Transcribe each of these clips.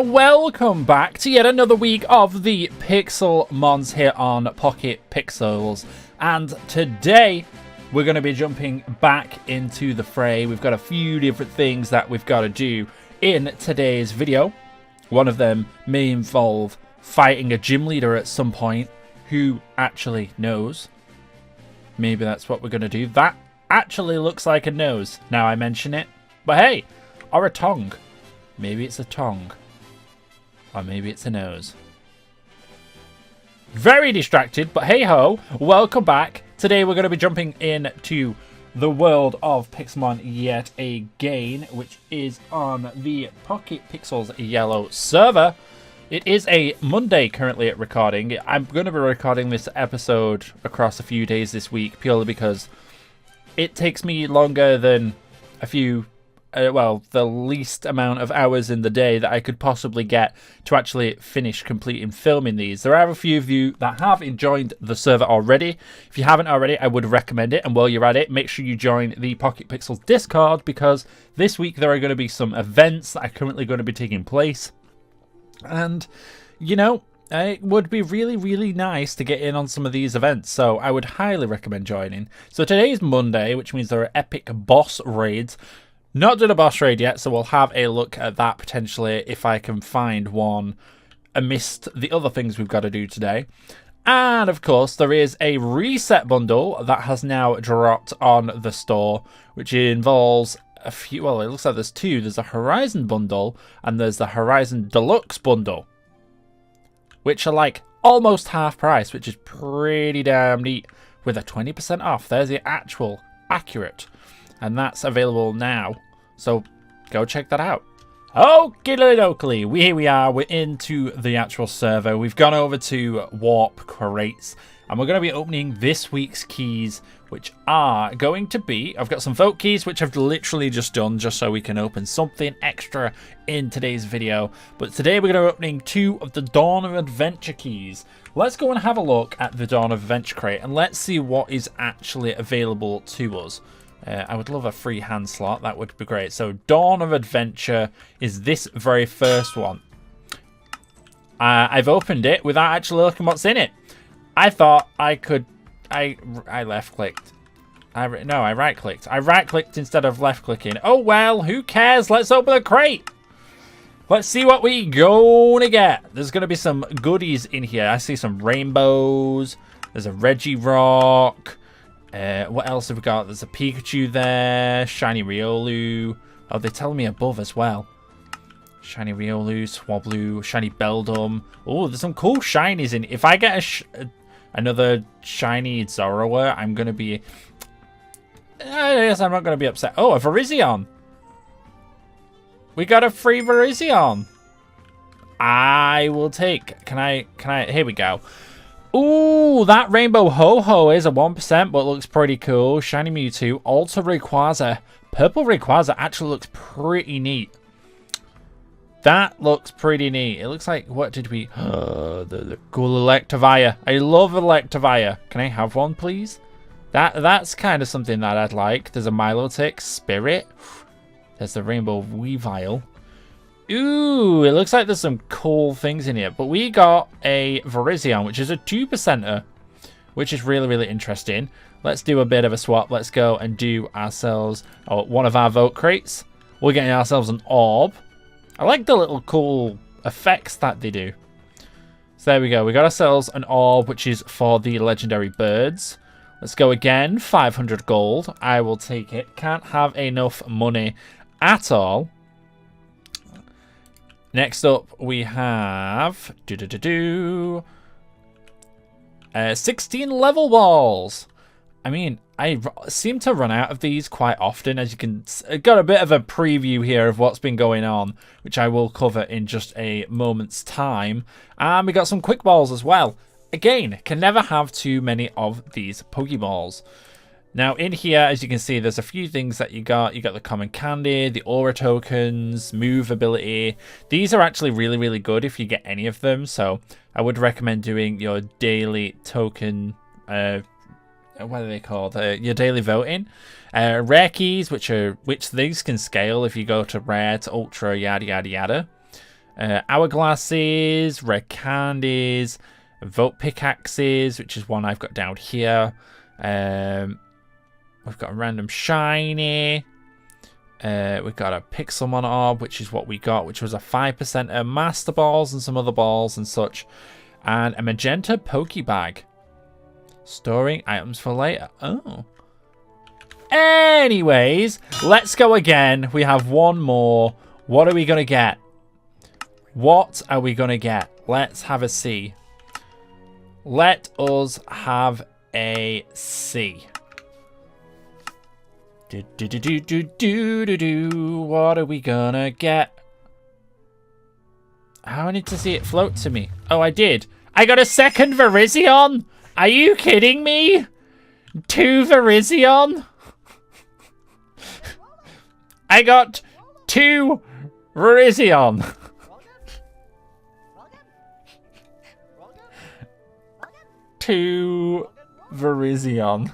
welcome back to yet another week of the Pixelmons here on PocketPIxels. And today, we're going to be jumping back into the fray. We've got a few different things that we've got to do in today's video. One of them may involve fighting a gym leader at some point. Who actually knows? Maybe that's what we're going to do. That actually looks like a nose, now I mention it. But hey, or a tongue. Maybe it's a tongue. Or maybe it's a nose. Very distracted, but hey ho, welcome back. Today we're going to be jumping into the world of Pixelmon yet again, which is on the PocketPIxels Yellow Server. It is a Monday currently at recording. I'm going to be recording this episode across a few days this week, purely because it takes me longer than a few the least amount of hours in the day that I could possibly get to actually finish completing filming these. There are a few of you that have joined the server already. If you haven't already, I would recommend it. And while you're at it, make sure you join the PocketPIxels Discord, because this week there are going to be some events that are currently going to be taking place. And, you know, it would be really, really nice to get in on some of these events, so I would highly recommend joining. So today is Monday, which means there are epic boss raids. Not done a boss raid yet, so we'll have a look at that potentially if I can find one amidst the other things we've got to do today. And of course, there is a reset bundle that has now dropped on the store, which involves a few, well, it looks like there's two. There's a Horizon bundle and there's the Horizon Deluxe bundle, which are like almost half price, which is pretty damn neat, with a 20% off. There's the actual accurate. And that's available now, so go check that out. Okie dokie, here we are, we're into the actual server. We've gone over to Warp Crates, and we're going to be opening this week's keys, which are going to be, I've got some vote keys, which I've literally just done, just so we can open something extra in today's video. But today we're going to be opening 2 of the Dawn of Adventure keys. Let's go and have a look at the Dawn of Adventure crate, and let's see what is actually available to us. I would love a free hand slot. That would be great. So Dawn of Adventure is this very first one. I've opened it without actually looking what's in it. I thought I could... I left-clicked. I right-clicked. I right-clicked instead of left-clicking. Oh, well, who cares? Let's open the crate. Let's see what we gonna get. There's going to be some goodies in here. I see some rainbows. There's a Regirock. What else have we got? There's a Pikachu there. Shiny Riolu. Oh, they're telling me above as well. Shiny Riolu, Swablu, Shiny Beldum. Oh, there's some cool shinies in. If I get another shiny Zoroark, I'm going to be... I guess I'm not going to be upset. Oh, a Virizion. We got a free Virizion. I will take... Can I... Here we go. Ooh, that Rainbow Ho-Ho is a 1%, but looks pretty cool. Shiny Mewtwo, Ultra Rayquaza. Purple Rayquaza actually looks pretty neat. That looks pretty neat. It looks like, what did we... the cool Electivire. I love Electivire. Can I have one, please? That's kind of something that I'd like. There's a Milotic, Spirit. There's the Rainbow Weavile. Ooh, it looks like there's some cool things in here. But we got a Virizion, which is a 2%er, which is really, really interesting. Let's do a bit of a swap. Let's go and do ourselves one of our vote crates. We're getting ourselves an orb. I like the little cool effects that they do. So there we go. We got ourselves an orb, which is for the legendary birds. Let's go again. 500 gold. I will take it. Can't have enough money at all. Next up, we have 16 level balls. I mean, I seem to run out of these quite often. As you can, got a bit of a preview here of what's been going on, which I will cover in just a moment's time. And we got some quick balls as well. Again, can never have too many of these Pokeballs. Now, in here, as you can see, there's a few things that you got. You got the common candy, the aura tokens, move ability. These are actually really, really good if you get any of them. So I would recommend doing your daily token, what are they called? Your daily voting. Rare keys, which these can scale if you go to rare to ultra, yada, yada, yada. hourglasses, rare candies, vote pickaxes, which is one I've got down here. We've got a random shiny. We've got a Pixelmon orb, which is what we got, which was a 5% master balls and some other balls and such. And a magenta Pokebag. Storing items for later. Oh. Anyways, let's go again. We have one more. What are we going to get? What are we going to get? Let's have a see. Let us have a see. What are we gonna get? I need to see it float to me. Oh, I did. I got a second Virizion. Are you kidding me? 2 Virizion? I got 2 Virizion. 2 Virizion.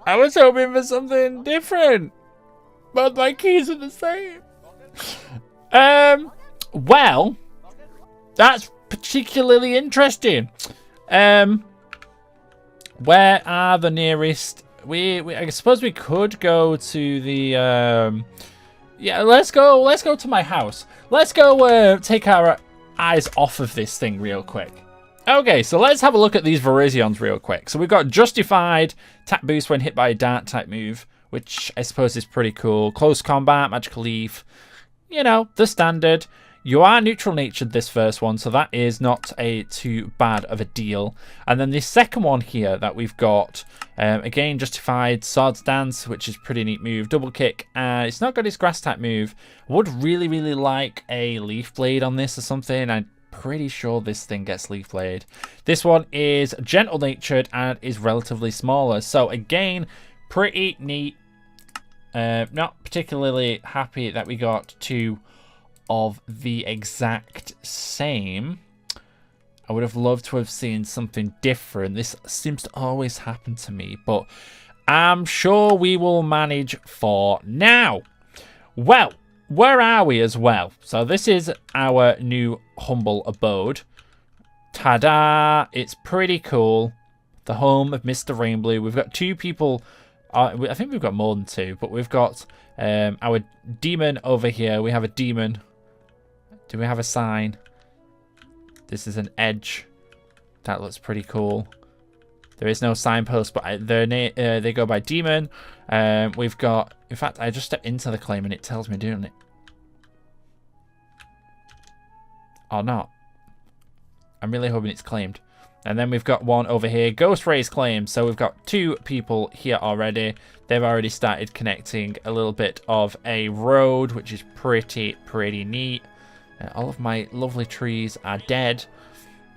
I was hoping for something different, but my keys are the same. Well, that's particularly interesting. Where are the nearest? I suppose we could go to the. Yeah, let's go to my house. Let's go take our eyes off of this thing real quick. Okay, so let's have a look at these Virizions real quick. So we've got Justified, tap boost when hit by a dart type move, which I suppose is pretty cool. Close combat, magical leaf, you know, the standard. You are neutral natured, this first one, so that is not too bad of a deal. And then the second one here that we've got, again, Justified, Swords Dance, which is pretty neat move. Double kick, it's not got his grass type move. I would really like a Leaf Blade on this or something. I'm pretty sure this thing gets Leaf Blade. This one is gentle natured and is relatively smaller. So again, pretty neat. Not particularly happy that we got 2 of the exact same. I would have loved to have seen something different. This seems to always happen to me, but I'm sure we will manage for now. Well, where are we as well? So this is our new humble abode. Ta-da! It's pretty cool. The home of Mr. ReinBloo. We've got 2 people. I think we've got more than 2, but we've got our demon over here. We have a demon. Do we have a sign? This is an edge. That looks pretty cool. There is no signpost, but they go by demon. We've got... In fact, I just stepped into the claim and it tells me doing it. Or not. I'm really hoping it's claimed. And then we've got one over here. Ghost Rays claimed. So we've got 2 people here already. They've already started connecting a little bit of a road, which is pretty neat. All of my lovely trees are dead.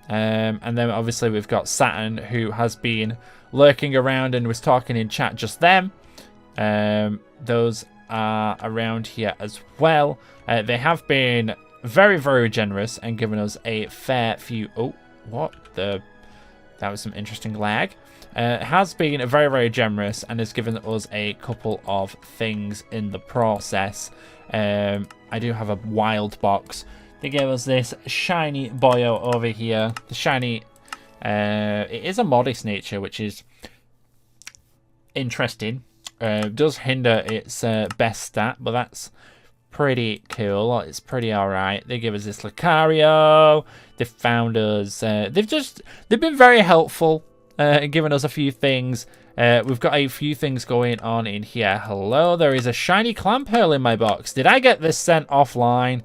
And then obviously we've got Saturn, who has been lurking around and was talking in chat just then. Those are around here as well. They have been very generous and given us a fair few... Oh, what the... That was some interesting lag. Has been very generous and has given us a couple of things in the process. I do have a wild box. They gave us this shiny boyo over here. The shiny... it is a modest nature, which is interesting. Does hinder its best stat, but that's pretty cool. It's pretty alright. They give us this Lucario. They found us. They've been very helpful, giving us a few things. We've got a few things going on in here. Hello, there is a shiny Clamperl in my box. Did I get this sent offline?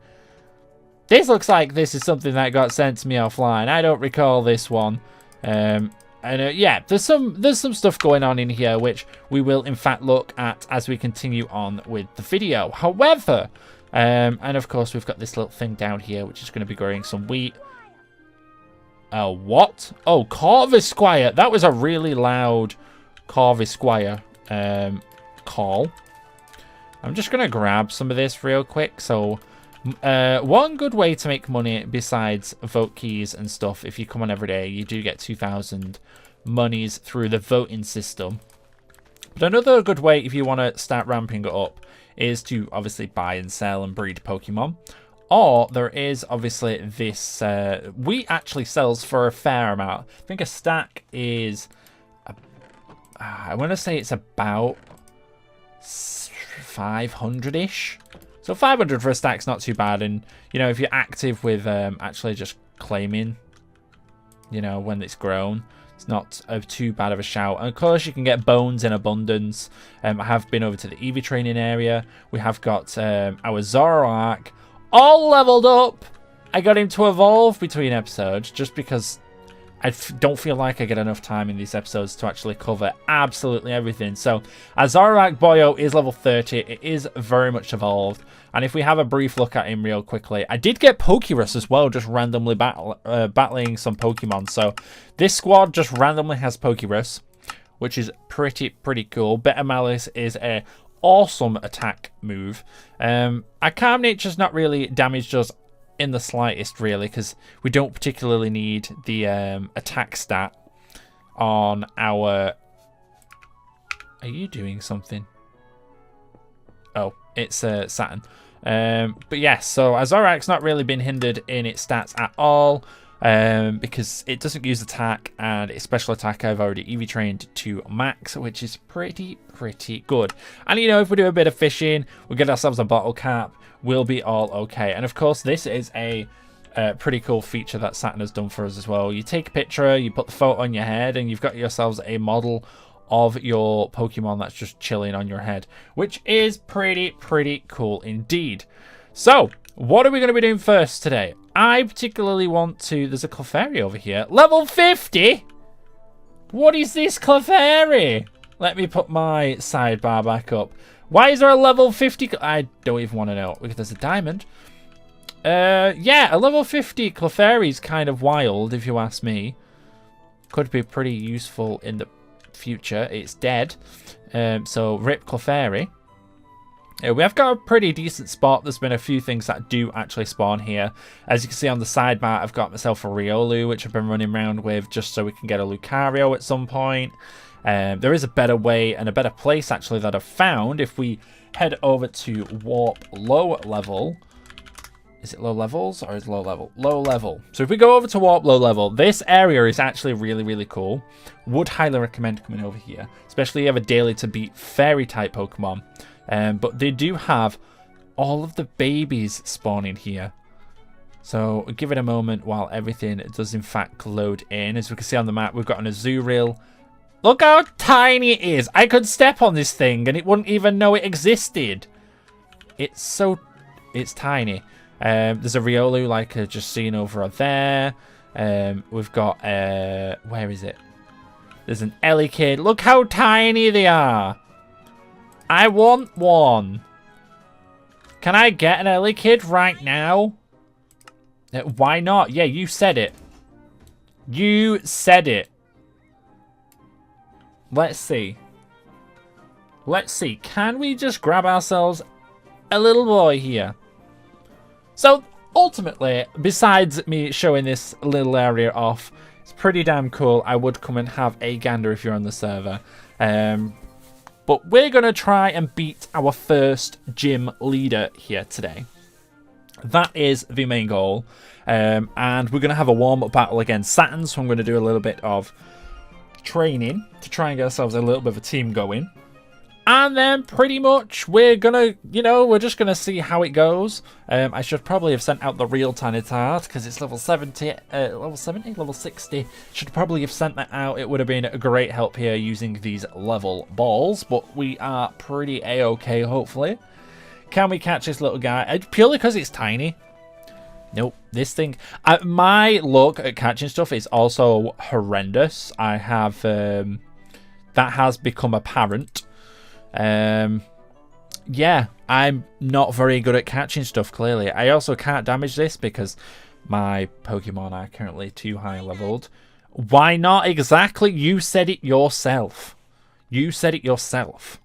This looks like this is something that got sent to me offline. I don't recall this one. Yeah, there's some stuff going on in here which we will in fact look at as we continue on with the video. However, and of course we've got this little thing down here which is going to be growing some wheat. What? Oh, Corvisquire. That was a really loud Corvisquire call. I'm just going to grab some of this real quick. So one good way to make money besides vote keys and stuff, if you come on every day, you do get 2,000 monies through the voting system. But another good way, if you want to start ramping it up, is to obviously buy and sell and breed Pokemon. Or there is obviously this, wheat actually sells for a fair amount. I think a stack is, I want to say it's about 500-ish. So 500 for a stack's not too bad. And, you know, if you're active with actually just claiming, you know, when it's grown, it's not too bad of a shout. And of course, you can get bones in abundance. I have been over to the Eevee training area. We have got our Zoroark all leveled up. I got him to evolve between episodes just because I don't feel like I get enough time in these episodes to actually cover absolutely everything. So our Zoroark Boyo is level 30. It is very much evolved. And if we have a brief look at him real quickly, I did get Pokerus as well, just randomly battling some Pokemon. So this squad just randomly has Pokerus, which is pretty cool. Better Malice is a awesome attack move. Our Calm Nature's not really damaged us in the slightest, really, because we don't particularly need the attack stat on our... Are you doing something? Oh, it's Saturn. But yes, so our Zoroark's not really been hindered in its stats at all, because it doesn't use attack, and its special attack I've already Eevee trained to max, which is pretty good. And you know, if we do a bit of fishing, we get ourselves a bottle cap, we'll be all okay. And of course, this is a pretty cool feature that Saturn has done for us as well. You take a picture, you put the photo on your head, and you've got yourselves a model of your Pokemon that's just chilling on your head, which is pretty cool indeed. So what are we going to be doing first today? I particularly want to... There's a Clefairy over here. Level 50? What is this Clefairy? Let me put my sidebar back up. Why is there a level 50? I don't even want to know. Because there's a diamond. Yeah, a level 50 Clefairy is kind of wild, if you ask me. Could be pretty useful in the future. It's dead. So, rip Clefairy. We have got a pretty decent spot. There's been a few things that do actually spawn here. As you can see on the sidebar, I've got myself a Riolu, which I've been running around with just so we can get a Lucario at some point. There is a better way and a better place actually that I've found. If we head over to Warp Low Level. Is it low levels or is low level? Low level. So if we go over to Warp Low Level, this area is actually really cool. Would highly recommend coming over here. Especially if you have a daily to beat fairy type Pokemon. But they do have all of the babies spawning here. So give it a moment while everything does in fact load in. As we can see on the map, we've got an Azurill. Look how tiny it is. I could step on this thing and it wouldn't even know it existed. It's tiny. There's a Riolu like I just seen over there. We've got, where is it? There's an Elekid. Look how tiny they are. I want one. Can I get an Elekid right now? Why not? Yeah, you said it. You said it. Let's see. Let's see. Can we just grab ourselves a little boy here? So, ultimately, besides me showing this little area off, it's pretty damn cool. I would come and have a gander if you're on the server. But we're going to try and beat our first gym leader here today. That is the main goal. And we're going to have a warm-up battle against Saturn. So I'm going to do a little bit of training to try and get ourselves a little bit of a team going. And then pretty much we're going to, you know, we're just going to see how it goes. I should probably have sent out the real Tynitart because it's level 70, level 60. Should probably have sent that out. It would have been a great help here using these level balls. But we are pretty A-okay, hopefully. Can we catch this little guy? Purely because it's tiny. Nope, this thing... my luck at catching stuff is also horrendous. I have... that has become apparent. Yeah, I'm not very good at catching stuff, clearly. I also can't damage this because my Pokemon are currently too high leveled. Why not exactly? You said it yourself. You said it yourself.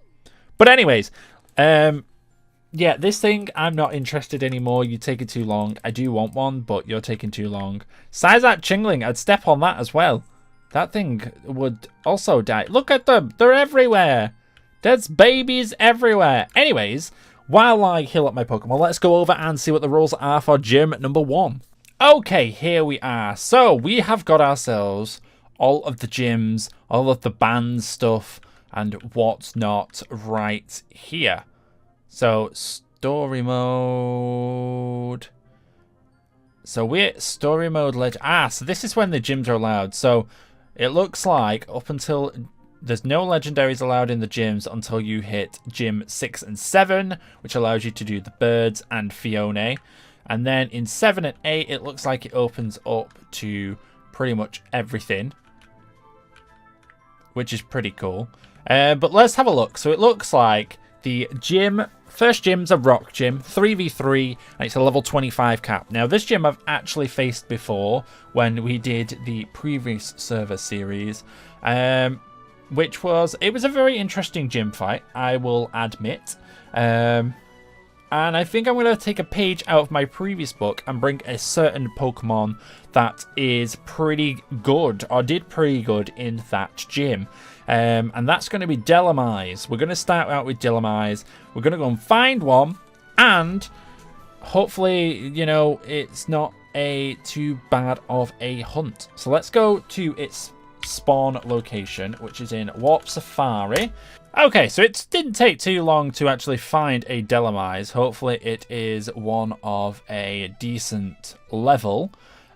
But anyways, yeah, this thing, I'm not interested anymore. You're taking too long. I do want one, but you're taking too long. Sizat Chingling, I'd step on that as well. That thing would also die. Look at them. They're everywhere. There's babies everywhere. Anyways, while I heal up my Pokemon, let's go over and see what the rules are for gym number 1. Okay, here we are. So we have got ourselves all of the gyms, all of the band stuff, and what's not right here. So story mode. So we're story mode. So this is when the gyms are allowed. So it looks like up until there's no legendaries allowed in the gyms until you hit gym 6 and 7, which allows you to do the birds and Fiona. And then in 7 and 8, it looks like it opens up to pretty much everything, which is pretty cool. But let's have a look. So it looks like the first gym's a rock gym, 3v3, and it's a level 25 cap. Now, this gym I've actually faced before when we did the previous server series, which was a very interesting gym fight, I will admit. And I think I'm going to take a page out of my previous book and bring a certain Pokemon that is pretty good, or did pretty good in that gym. And that's going to be Delamise. We're going to start out with Delamise. We're going to go and find one, and hopefully, you know, it's not too bad of a hunt. So let's go to its spawn location, which is in Warp Safari. Okay, so it didn't take too long to actually find a Delamise. Hopefully it is one of a decent level.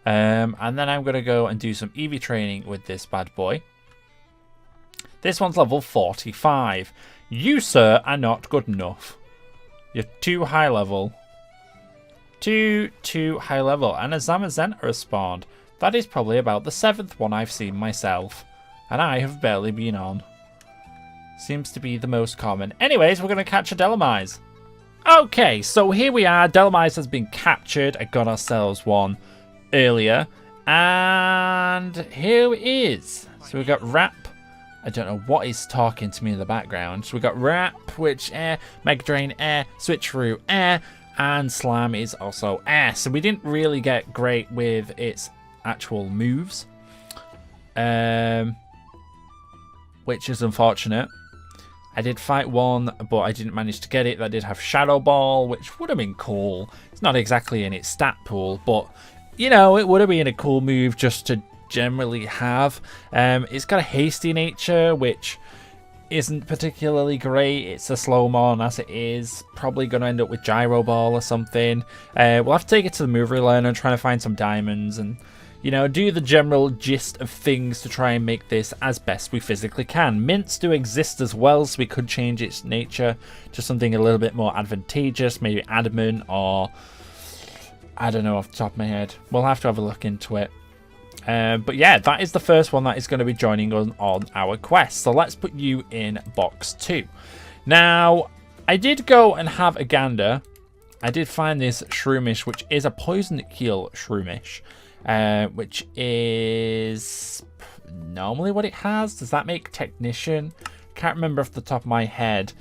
And then I'm going to go and do some EV training with this bad boy. This one's level 45. You, sir, are not good enough. You're too high level. Too high level. And a Zamazenta has spawned. That is probably about the 7th one I've seen myself. And I have barely been on. Seems to be the most common. Anyways, we're going to catch a Delamise. Okay, so here we are. Delamise has been captured. I got ourselves one earlier. And here it is. So we've got Rap. I don't know what is talking to me in the background. So we've got Rap, which Mega Drain Switcheroo and Slam is also So we didn't really get great with its actual moves. Which is unfortunate. I did fight one, but I didn't manage to get it. That did have Shadow Ball, which would have been cool. It's not exactly in its stat pool, but, you know, it would have been a cool move just to generally have. It's got a hasty nature, which isn't particularly great. It's a slow mon as it is. Probably going to end up with Gyro Ball or something. We'll have to take it to the move relearner and try to find some diamonds and, you know, do the general gist of things to try and make this as best we physically can. Mints do exist as well, so we could change its nature to something a little bit more advantageous, maybe adamant, or I don't know off the top of my head. We'll have to have a look into it. But yeah, that is the first one that is going to be joining us on our quest. So let's put you in box 2. Now, I did go and have a gander. I did find this Shroomish, which is a Poison Keel Shroomish. Which is normally what it has. Does that make Technician? Can't remember off the top of my head.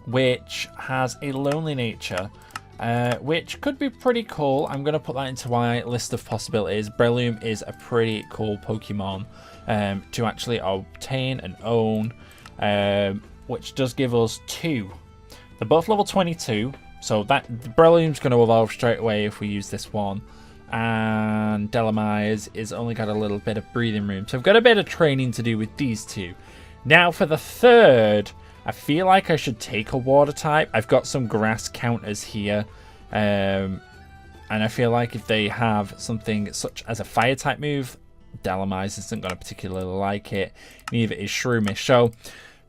Which has a Lonely Nature, which could be pretty cool. I'm going to put that into my list of possibilities. Breloom is a pretty cool Pokemon to actually obtain and own, which does give us 2. They're both level 22. So that Breloom's going to evolve straight away if we use this one. And Delamise is only got a little bit of breathing room. So I've got a bit of training to do with these two. Now for the third, I feel like I should take a water type. I've got some grass counters here. And I feel like if they have something such as a fire type move, Delamise isn't going to particularly like it. Neither is Shroomish. So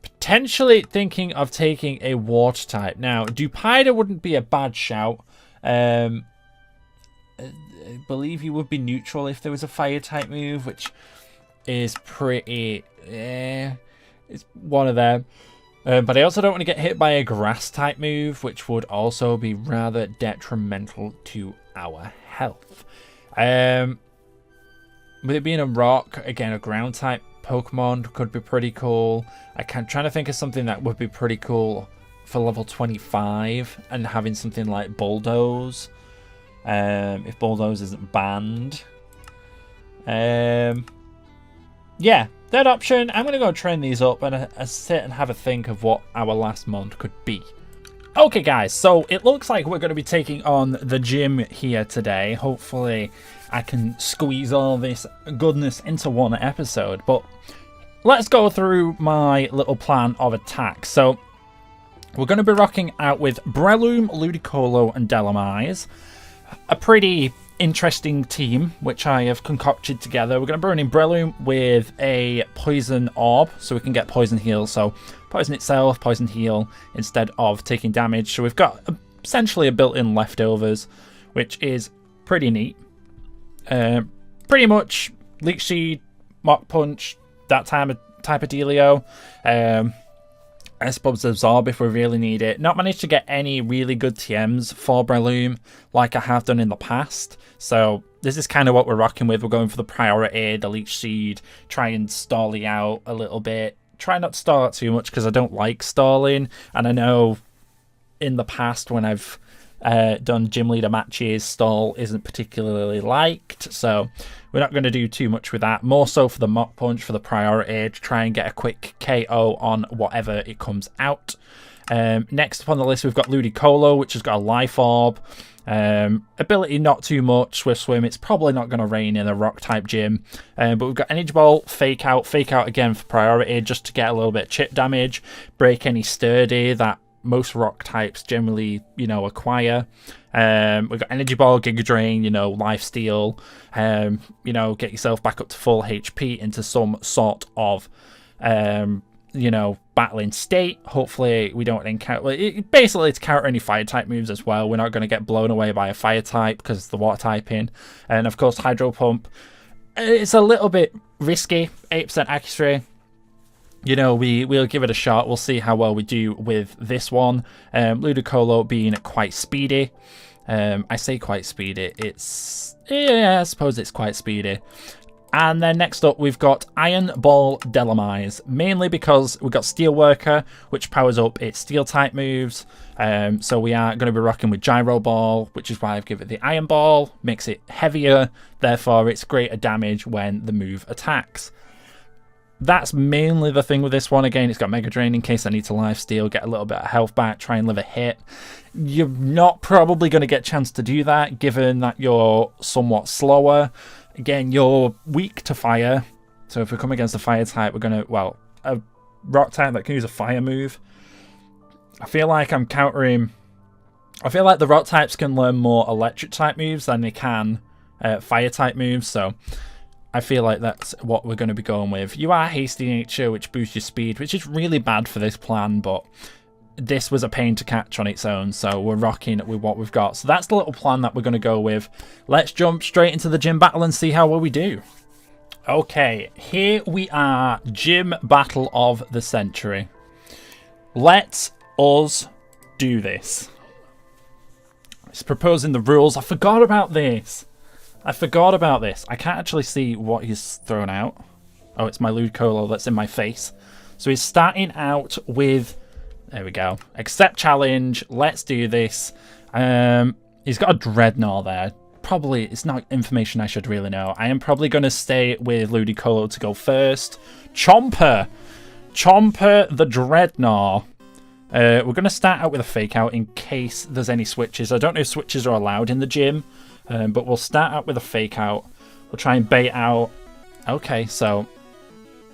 potentially thinking of taking a water type. Now, Dupida wouldn't be a bad shout. I believe he would be neutral if there was a fire type move, which is pretty... it's one of them. But I also don't want to get hit by a grass type move, which would also be rather detrimental to our health. With it being a rock, again, a ground type Pokemon could be pretty cool. I'm trying to think of something that would be pretty cool for level 25 and having something like Bulldoze. If Bulldoze isn't banned. Yeah, Third option, I'm going to go train these up and sit and have a think of what our last mod could be. Okay guys, so it looks like we're going to be taking on the gym here today. Hopefully I can squeeze all this goodness into one episode, but let's go through my little plan of attack. So we're going to be rocking out with Breloom, Ludicolo and Delamise. A pretty interesting team which I have concocted together. We're going to be running Breloom with a poison orb so we can get poison heal, so poison itself, poison heal instead of taking damage. So we've got essentially a built-in leftovers, which is pretty neat. Pretty much Leech Seed, Mach Punch, that type of dealio. I suppose Absorb if we really need it. Not managed to get any really good TMs for Breloom like I have done in the past. So this is kind of what we're rocking with. We're going for the priority, the Leech Seed, try and stall it out a little bit. Try not to stall it too much because I don't like stalling. And I know in the past when I've done gym leader matches, stall isn't particularly liked. So we're not going to do too much with that. More so for the Mach Punch, for the priority, to try and get a quick KO on whatever it comes out. Next up on the list, we've got Ludicolo, which has got a Life Orb. Ability not too much. Swift Swim, it's probably not going to rain in a rock type gym. But we've got Energy Ball, Fake Out again for priority, just to get a little bit of chip damage, break any sturdy that most rock types generally, acquire. We've got Energy Ball, Giga Drain, Life Steal, get yourself back up to full HP into some sort of, battling state. Hopefully we don't encounter, basically to counter any fire type moves as well. We're not going to get blown away by a fire type because it's the water type in. And of course Hydro Pump, it's a little bit risky, 8% accuracy. We'll give it a shot. We'll see how well we do with this one. Ludicolo being quite speedy. I say quite speedy. I suppose it's quite speedy. And then next up, we've got Iron Ball Delamise, mainly because we've got Steelworker, which powers up its Steel type moves. So we are going to be rocking with Gyro Ball, which is why I've given it the Iron Ball. Makes it heavier, therefore it's greater damage when the move attacks. That's mainly the thing with this one. Again, it's got Mega Drain in case I need to lifesteal, get a little bit of health back, try and live a hit. You're not probably going to get a chance to do that, given that you're somewhat slower. Again, you're weak to fire. So if we come against a fire type, we're going to, a rock type that can use a fire move. I feel like I'm countering... I feel like the rock types can learn more electric type moves than they can fire type moves, so... I feel like that's what we're going to be going with. You are hasty nature, which boosts your speed, which is really bad for this plan, but this was a pain to catch on its own, so we're rocking with what we've got. So that's the little plan that we're going to go with. Let's jump straight into the gym battle and see how well we do. Okay, here we are, gym battle of the century. Let us do this. It's proposing the rules. I forgot about this. I can't actually see what he's thrown out. Oh, it's my Ludicolo that's in my face. So he's starting out with... There we go. Accept challenge. Let's do this. He's got a Dreadnought there. Probably, it's not information I should really know. I am probably going to stay with Ludicolo to go first. Chomper the Dreadnought. We're going to start out with a Fake Out in case there's any switches. I don't know if switches are allowed in the gym. But we'll start out with a Fake Out. We'll try and bait out. Okay, so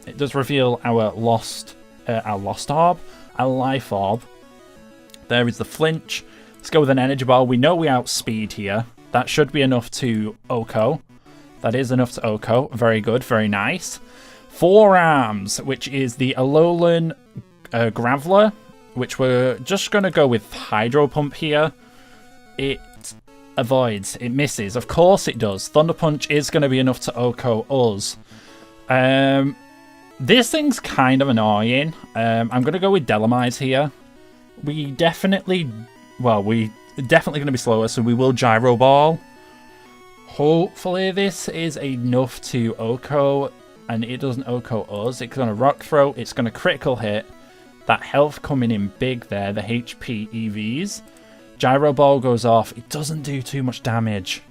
it does reveal our lost orb, our life orb. There is the flinch. Let's go with an energy ball. We know we outspeed here. That should be enough to Oko. That is enough to Oko. Very good, very nice. Forearms, which is the Alolan Graveler, which we're just going to go with Hydro Pump here. It avoids, it misses, of course it does. Thunder Punch is going to be enough to Oko us. This thing's kind of annoying. I'm going to go with Delamise here. We're definitely going to be slower, so we will Gyro Ball. Hopefully this is enough to Oko, and it doesn't Oko us. It's going to Rock Throw, it's going to critical hit. That health coming in big there, the HP EVs. Gyro Ball goes off. It doesn't do too much damage.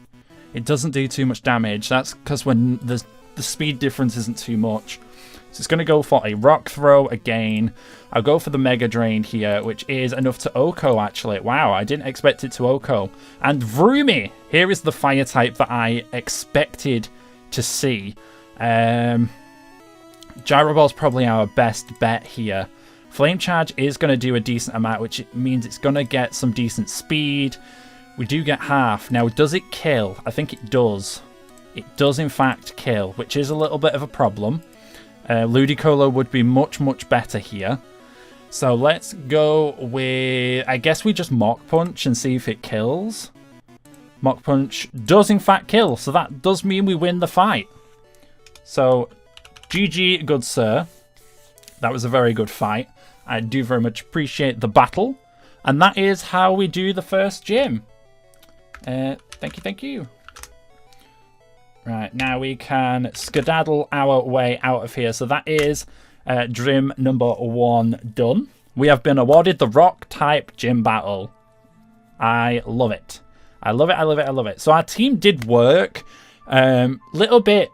That's because when the speed difference isn't too much. So it's going to go for a rock throw again. I'll go for the Mega Drain here, which is enough to OHKO, actually. Wow, I didn't expect it to OHKO. And Vroomy! Here is the fire type that I expected to see. Gyro Ball's probably our best bet here. Flame Charge is going to do a decent amount, which means it's going to get some decent speed. We do get half. Now, does it kill? I think it does. It does, in fact, kill, which is a little bit of a problem. Ludicolo would be much, much better here. So let's go with... I guess we just Mach Punch and see if it kills. Mach Punch does, in fact, kill. So that does mean we win the fight. So, GG, good sir. That was a very good fight. I do very much appreciate the battle. And that is how we do the first gym. Thank you, thank you. Right, now we can skedaddle our way out of here. So that is gym number 1 done. We have been awarded the Rock type gym battle. I love it. I love it, I love it, I love it. So our team did work. Little bit,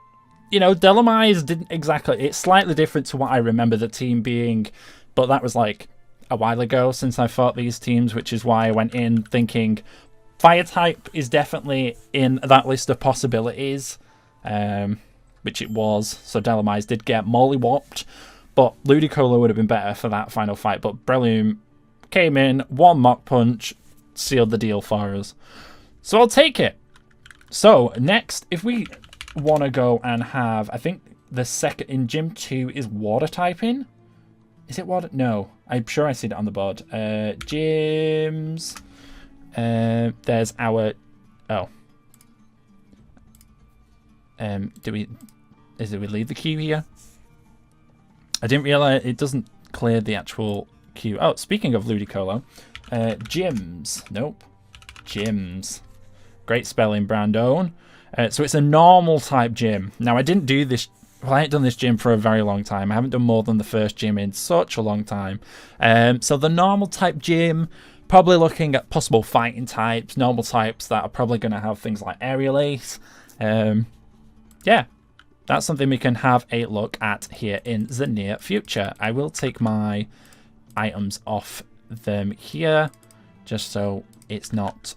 you know, Delamize didn't exactly... It's slightly different to what I remember the team being. But that was like a while ago since I fought these teams, which is why I went in thinking... Fire type is definitely in that list of possibilities, which it was. So Delamize did get mollywopped, but Ludicolo would have been better for that final fight. But Breloom came in, 1 Mach Punch, sealed the deal for us. So I'll take it. So next, if we want to go and have, I think the second in Gym 2 is water typing. Is it water? No, I'm sure I see it on the board. Gyms... there's our... Oh. Do we leave the queue here? I didn't realize it doesn't clear the actual queue. Oh, speaking of Ludicolo. Gyms. Nope. Gyms. Great spelling, Brandon. So it's a normal type gym. Now, I didn't do this... Well, I haven't done this gym for a very long time. I haven't done more than the first gym in such a long time. So the normal type gym... Probably looking at possible fighting types, normal types that are probably going to have things like Aerial Ace. Yeah, that's something we can have a look at here in the near future. I will take my items off them here, just so it's not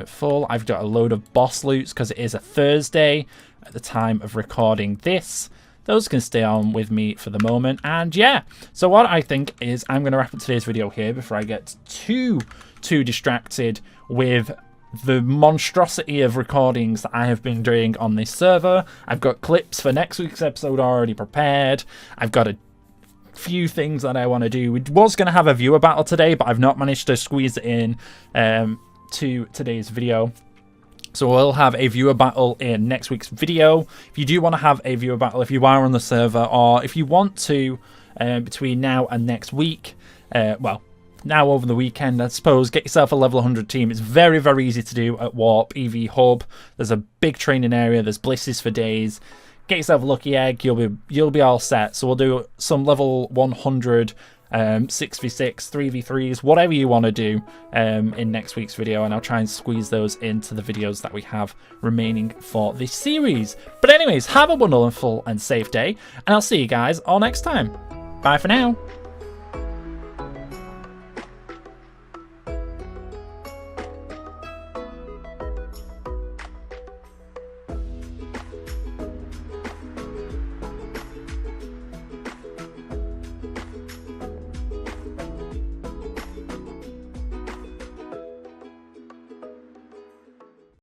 full. I've got a load of boss loots because it is a Thursday at the time of recording this. Those can stay on with me for the moment. And yeah, so what I think is I'm going to wrap up today's video here before I get too distracted with the monstrosity of recordings that I have been doing on this server. I've got clips for next week's episode already prepared. I've got a few things that I want to do. We was going to have a viewer battle today, but I've not managed to squeeze it in to today's video. So we'll have a viewer battle in next week's video. If you do want to have a viewer battle, if you are on the server, or if you want to, between now and next week, well, now over the weekend, I suppose, get yourself a level 100 team. It's very, very easy to do at Warp EV Hub. There's a big training area. There's blisses for days. Get yourself a lucky egg. You'll be all set. So we'll do some level 100 6v6, 3v3s, whatever you want to do in next week's video, and I'll try and squeeze those into the videos that we have remaining for this series. But anyways, have a wonderful and safe day, and I'll see you guys all next time. Bye for now.